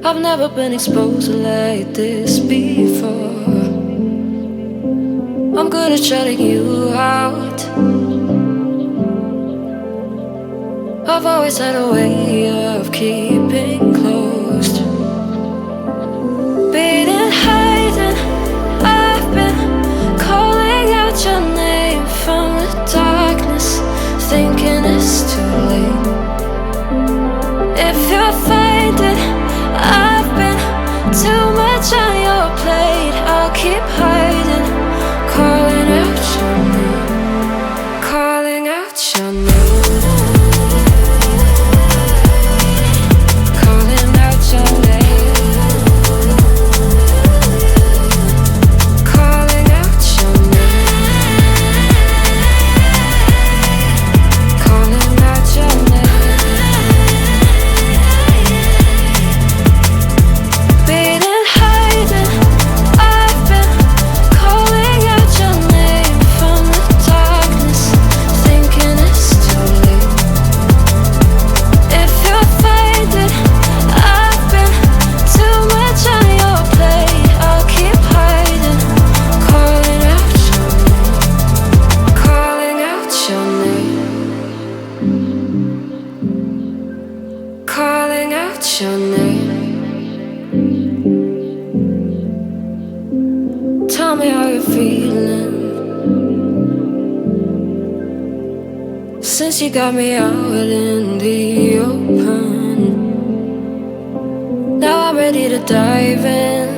I've never been exposed like this before. I'm good at shutting you out. I've always had a way of keeping closed. Beating, hiding, I've been calling out your name from the darkness, thinking it's too late. If you're finding I've been too much on your plate, I'll keep hiding, calling out your name, calling out your name. Calling out your name. Tell me how you're feeling since you got me out in the open. Now I'm ready to dive in.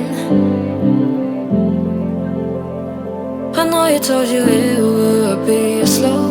I know you told you it would be a slow